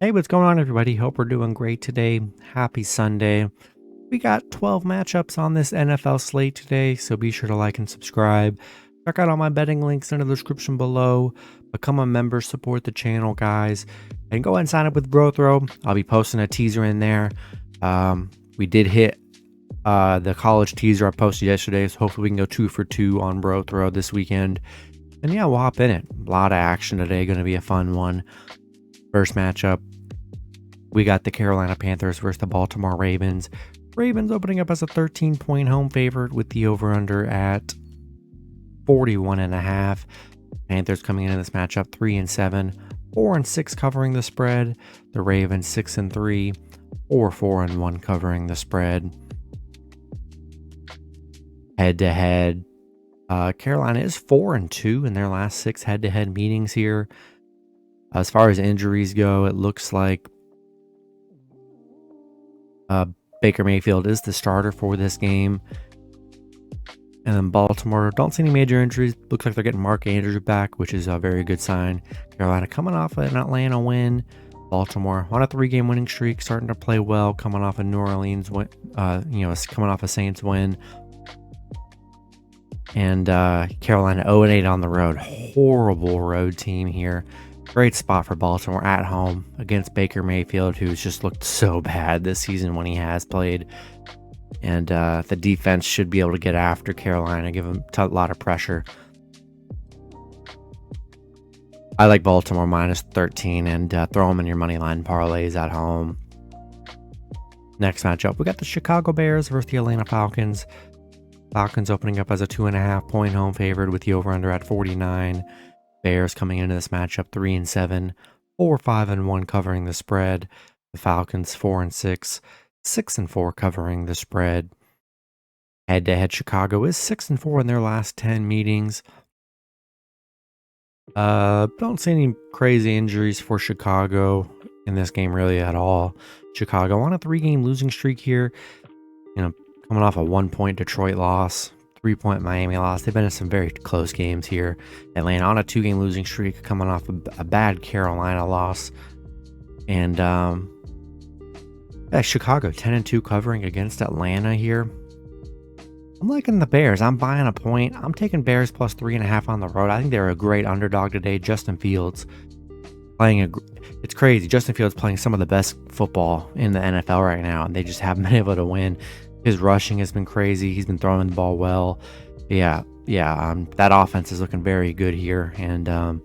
Hey, what's going on, everybody? Hope we're doing great today. Happy Sunday. We got 12 matchups on this NFL slate today, so be sure to like and subscribe. Check out all my betting links in the description below. Become a member, support the channel, guys. And go ahead and sign up with BroThrow. I'll be posting a teaser in there. We did hit the college teaser I posted yesterday, so hopefully we can go 2 for 2 on BroThrow this weekend. And yeah, we'll hop in it. A lot of action today. Going to be a fun one. First matchup, we got the Carolina Panthers versus the Baltimore Ravens. Ravens opening up as a 13-point home favorite with the over-under at 41.5. Panthers coming into this matchup 3-7, 4-6 covering the spread. The Ravens 6-3, 4-1 covering the spread. Head-to-head, Carolina is 4-2 in their last 6 head-to-head meetings here. As far as injuries go, it looks like Baker Mayfield is the starter for this game. And then Baltimore, don't see any major injuries. Looks like they're getting Mark Andrews back, which is a very good sign. Carolina coming off an Atlanta win. Baltimore on a 3-game winning streak, starting to play well, coming off a New Orleans win, coming off a Saints win. And Carolina 0-8 on the road. Horrible road team here. Great spot for Baltimore at home against Baker Mayfield, who's just looked so bad this season when he has played. And the defense should be able to get after Carolina, give them a lot of pressure. I like Baltimore minus 13 and throw them in your money line parlays at home. Next matchup, we got the Chicago Bears versus the Atlanta Falcons. Falcons opening up as a 2.5-point home favorite with the over-under at 49. Bears coming into this matchup 3-7, 4-5-1 covering the spread. The Falcons 4-6, 6-4 covering the spread. Head-to-head, Chicago is 6-4 in their last 10 meetings. Don't see any crazy injuries for Chicago in this game really at all. Chicago on a 3-game losing streak here. Coming off a 1-point Detroit loss, 3-point Miami loss. They've been in some very close games here. Atlanta on a 2-game losing streak, coming off a bad Carolina loss. And Chicago 10-2 covering against Atlanta here. I'm liking the Bears. I'm buying a point. I'm taking Bears plus 3.5 on the road. I think they're a great underdog today. Justin Fields it's crazy. Justin Fields playing some of the best football in the NFL right now, and they just haven't been able to win. His rushing has been crazy. He's been throwing the ball well. That offense is looking very good here. And I'm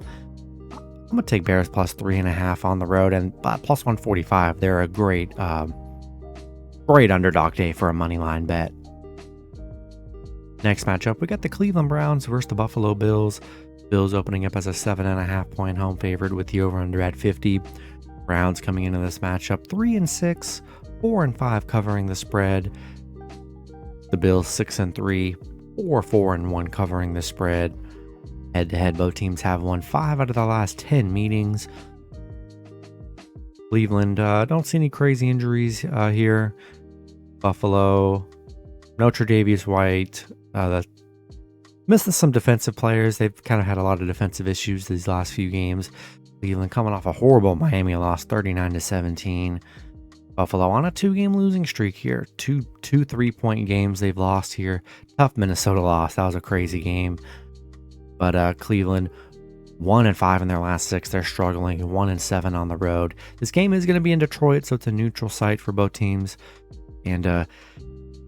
going to take Bears plus 3.5 on the road and plus 145. They're a great underdog day for a money line bet. Next matchup, we got the Cleveland Browns versus the Buffalo Bills. Bills opening up as a 7.5-point home favorite with the over-under at 50. Browns coming into this matchup 3-6, 4-5 covering the spread. The Bills 6-3, 4-1 covering the spread. Head-to-head, both teams have won 5 out of the last 10 meetings. Cleveland, don't see any crazy injuries here. Buffalo, no Tre'Davious White. Missing some defensive players. They've kind of had a lot of defensive issues these last few games. Cleveland coming off a horrible Miami loss, 39-17. Buffalo on a 2-game losing streak here. Two 3-point games they've lost here. Tough Minnesota loss. That was a crazy game. But Cleveland 1-5 in their last 6. They're struggling. 1-7 on the road. This game is going to be in Detroit, so it's a neutral site for both teams. And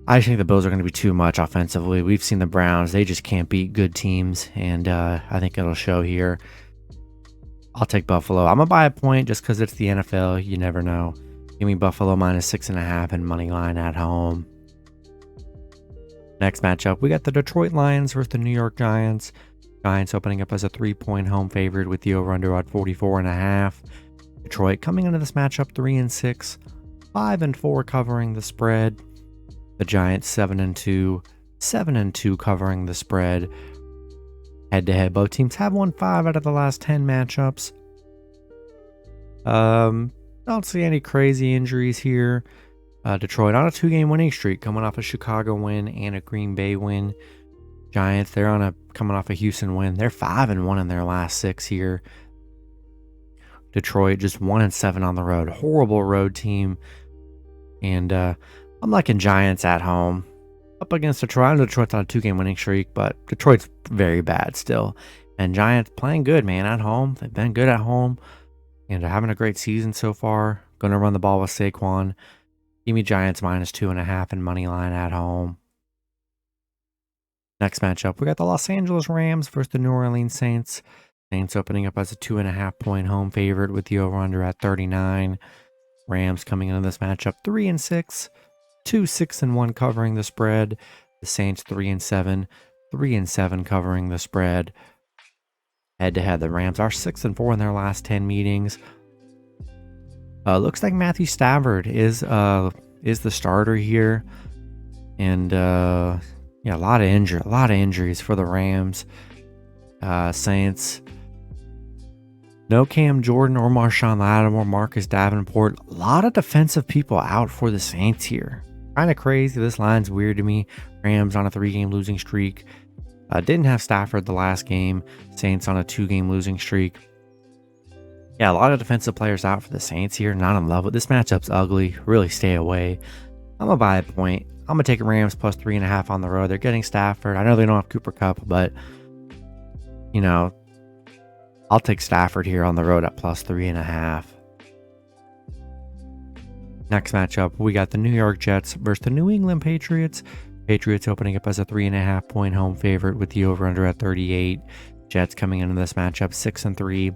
I think the Bills are going to be too much offensively. We've seen the Browns. They just can't beat good teams. And I think it'll show here. I'll take Buffalo. I'm going to buy a point just because it's the NFL. You never know. Give me Buffalo minus 6.5 and money line at home. Next matchup, we got the Detroit Lions versus the New York Giants. Giants opening up as a 3-point home favorite with the over-under at 44.5. Detroit coming into this matchup 3-6, 5-4 covering the spread. The Giants 7-2, 7-2 covering the spread. Head-to-head, both teams have won 5 out of the last 10 matchups. Don't see any crazy injuries here. Detroit on a 2-game winning streak, coming off a Chicago win and a Green Bay win. Giants, they're coming off a Houston win. They're 5-1 in their last 6 here. Detroit just 1-7 on the road. Horrible road team. And I'm liking Giants at home. Up against Detroit. I know Detroit's on a 2-game winning streak, but Detroit's very bad still. And Giants playing good, man, at home. They've been good at home. And they're having a great season so far. Going to run the ball with Saquon. Give me Giants -2.5 and money line at home. Next matchup, we got the Los Angeles Rams versus the New Orleans Saints. Saints opening up as a 2.5-point home favorite with the over-under at 39. Rams coming into this matchup 3-6, 2-6-1 covering the spread. The Saints 3-7, 3-7 covering the spread. Head-to-head, the Rams are 6-4 in their last 10 meetings. Looks like Matthew Stafford is the starter here, and yeah, a lot of injuries for the Rams. Saints, no Cam Jordan or Marshawn Lattimore, Marcus Davenport. A lot of defensive people out for the Saints here. Kind of crazy. This line's weird to me. Rams on a 3-game losing streak. Didn't have Stafford the last game. Saints on a 2-game losing streak. Yeah, a lot of defensive players out for the Saints here. Not in love with this matchup's ugly. Really stay away. I'm going to buy a point. I'm going to take Rams plus 3.5 on the road. They're getting Stafford. I know they don't have Cooper Kupp, but, you know, I'll take Stafford here on the road at plus 3.5. Next matchup, we got the New York Jets versus the New England Patriots. Patriots opening up as a 3.5-point home favorite with the over-under at 38. Jets coming into this matchup 6-3.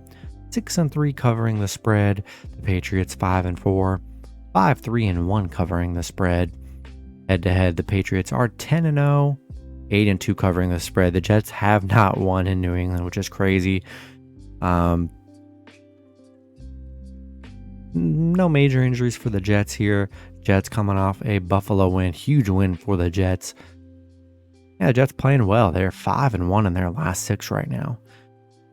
6-3 covering the spread. The Patriots 5-4, 5-3-1 covering the spread. Head-to-head, the Patriots are 10-0, 8-2 covering the spread. The Jets have not won in New England, which is crazy. No major injuries for the Jets here. Jets coming off a Buffalo win, huge win for the Jets. Yeah, Jets playing well. They're 5-1 in their last 6 right now.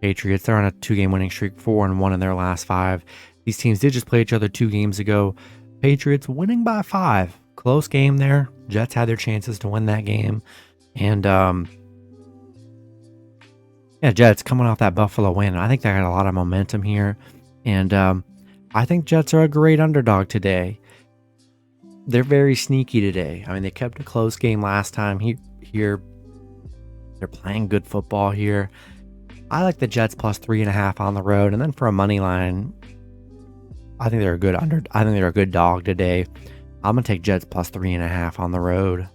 Patriots, they're on a 2-game winning streak, 4-1 in their last 5. These teams did just play each other 2 games ago. Patriots winning by 5. Close game there. Jets had their chances to win that game. And, yeah, Jets coming off that Buffalo win. I think they got a lot of momentum here. And I think Jets are a great underdog today. They're very sneaky today. I mean, they kept a close game last time here. They're playing good football here. I like the Jets plus 3.5 on the road, and then for a money line, I think they're a good I think they're a good dog today. I'm gonna take Jets plus 3.5 on the road.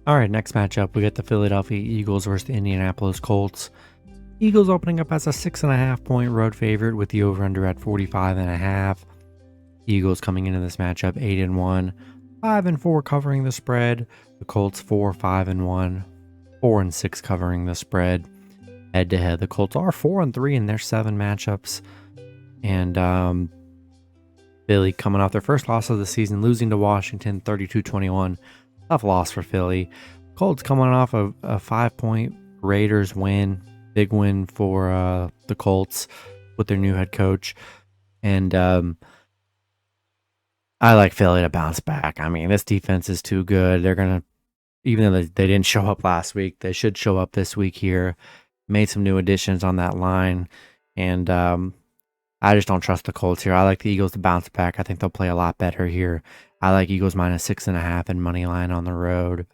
All right, next matchup, we got the Philadelphia Eagles versus the Indianapolis Colts. Eagles opening up as a 6.5-point road favorite with the over/under at 45.5. Eagles coming into this matchup 8-1, 5-4 covering the spread. The Colts 4-5-1. 4-6 covering the spread. Head-to-head, the Colts are 4-3 in their 7 matchups. And Philly coming off their first loss of the season, losing to Washington 32-21. Tough loss for Philly. Colts coming off a 5-point Raiders win. Big win for the Colts with their new head coach. And I like Philly to bounce back. I mean, this defense is too good. They're going to, even though they didn't show up last week, they should show up this week here. Made some new additions on that line. And I just don't trust the Colts here. I like the Eagles to bounce back. I think they'll play a lot better here. I like Eagles -6.5 and money line on the road.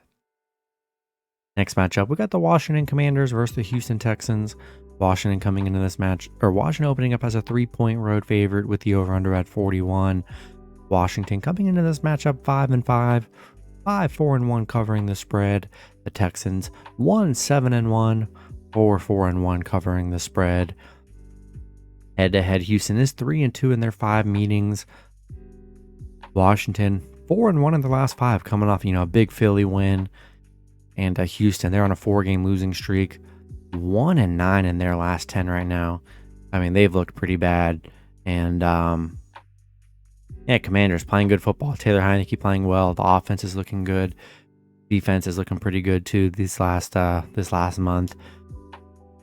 Next matchup, we got the Washington Commanders versus the Houston Texans. Washington coming into this match, or Washington opening up as a 3-point road favorite with the over/under at 41. Washington coming into this matchup 5-5, 5-4-1 covering the spread. The Texans 1-7-1, 4-4-1 covering the spread. Head-to-head, Houston is 3-2 in their 5 meetings. Washington 4-1 in the last 5, coming off a big Philly win. And Houston, they're on a 4-game losing streak, 1-9 in their last 10 right now. I mean, they've looked pretty bad. And yeah, Commanders playing good football. Taylor Heineke playing well. The offense is looking good. Defense is looking pretty good too this last month.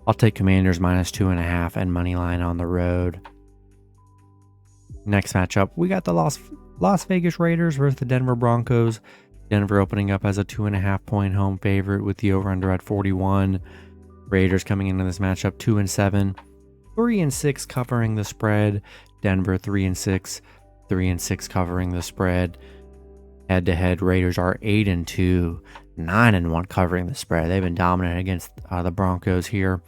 I'll take Commanders -2.5 and money line on the road. Next matchup, we got the Las Vegas Raiders versus the Denver Broncos. Denver opening up as a 2.5-point home favorite with the over/under at 41. Raiders coming into this matchup 2-7, 3-6 covering the spread. Denver 3-6, 3-6 covering the spread. Head to head, Raiders are 8-2, 9-1 covering the spread. They've been dominant against the Broncos here.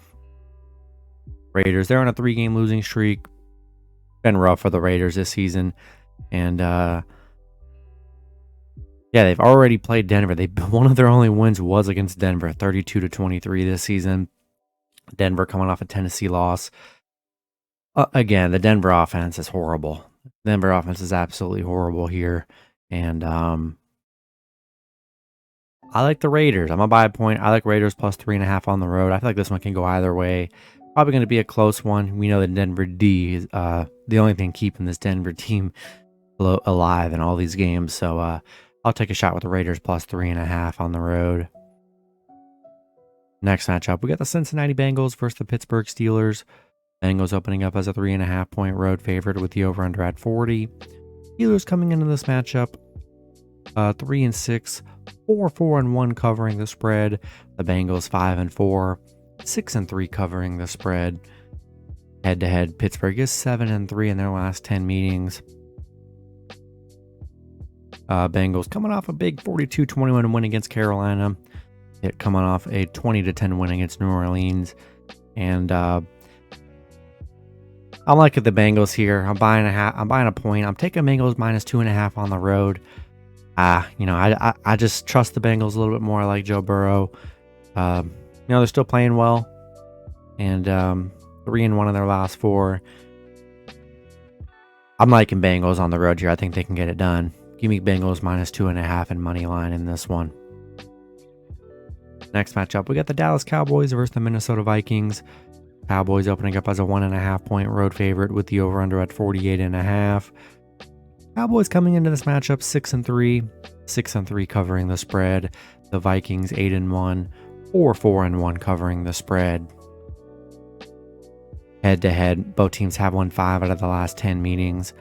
Raiders, they're on a 3-game losing streak. Been rough for the Raiders this season. And yeah, they've already played Denver. One of their only wins was against Denver, 32-23 this season. Denver coming off a Tennessee loss. Again, the Denver offense is horrible. Denver offense is absolutely horrible here. And I like the Raiders. I'm going to buy a point. I like Raiders plus 3.5 on the road. I feel like this one can go either way. Probably going to be a close one. We know that Denver D is the only thing keeping this Denver team alive in all these games. So I'll take a shot with the Raiders plus 3.5 on the road. Next matchup, we got the Cincinnati Bengals versus the Pittsburgh Steelers. Bengals opening up as a 3.5 point road favorite with the over-under at 40. Steelers coming into this matchup 3-6, 4-4-1 covering the spread. The Bengals 5-4, 6-3 covering the spread. Head to head, Pittsburgh is 7-3 in their last 10 meetings. Bengals coming off a big 42-21 win against Carolina. It coming off a 20-10 win against New Orleans. And I'm liking the Bengals here. I'm buying a point. I'm taking Bengals minus 2.5 on the road. I just trust the Bengals a little bit more. I like Joe Burrow. They're still playing well, and 3-1 in their last 4. I'm liking Bengals on the road here. I think they can get it done. Give me Bengals minus 2.5 and money line in this one. Next matchup, we got the Dallas Cowboys versus the Minnesota Vikings. Cowboys opening up as a 1.5 point road favorite with the over-under at 48.5. Cowboys coming into this matchup 6-3, 6-3 covering the spread. The Vikings 8-1, 4-4-1 covering the spread. Head to head, both teams have won 5 out of the last 10 meetings.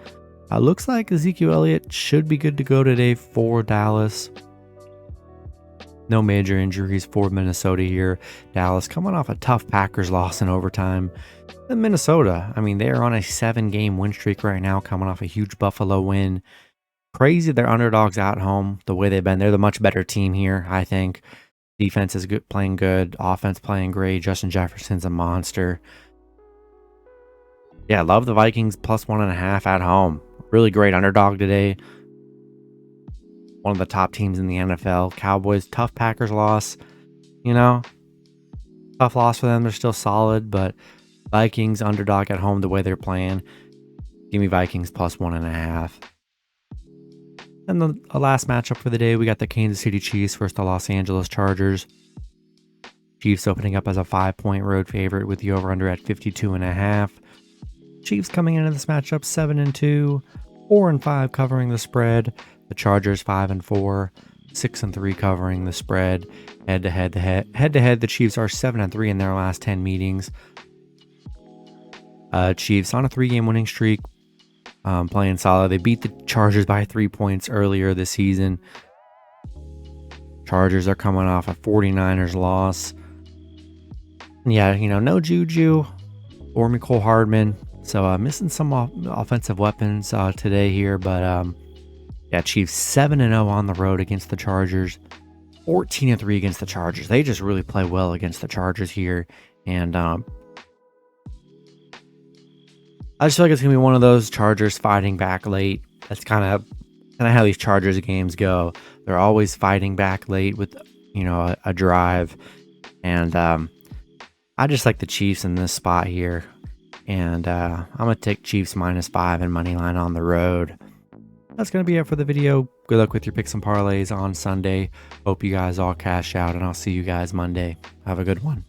Looks like Ezekiel Elliott should be good to go today for Dallas. No major injuries for Minnesota here. Dallas coming off a tough Packers loss in overtime. And Minnesota, they're on a 7-game win streak right now, coming off a huge Buffalo win. Crazy they're underdogs at home the way they've been. They're the much better team here, I think. Defense is good, playing good. Offense playing great. Justin Jefferson's a monster. Yeah, love the Vikings plus 1.5 at home. Really great underdog today. One of the top teams in the NFL. Cowboys, tough Packers loss. Tough loss for them. They're still solid, but Vikings underdog at home the way they're playing. Give me Vikings plus 1.5. And the last matchup for the day, we got the Kansas City Chiefs versus the Los Angeles Chargers. Chiefs opening up as a 5-point road favorite with the over-under at 52.5. Chiefs coming into this matchup 7-2, 4-5 covering the spread. The Chargers 5-4, 6-3 covering the spread. Head to head, the Chiefs are 7-3 in their last 10 meetings. Chiefs on a 3-game winning streak, playing solid. They beat the Chargers by 3 points earlier this season. Chargers are coming off a 49ers loss. Yeah, no Juju or Mecole Hardman, so missing some offensive weapons today here, but Chiefs 7-0 on the road against the Chargers, 14-3 against the Chargers. They just really play well against the Chargers here, and I just feel like it's gonna be one of those Chargers fighting back late. That's kind of how these Chargers games go. They're always fighting back late with a drive, and I just like the Chiefs in this spot here, and I'm gonna take Chiefs minus 5 and money line on the road. That's going to be it for the video. Good luck with your picks and parlays on Sunday. Hope you guys all cash out, and I'll see you guys Monday. Have a good one.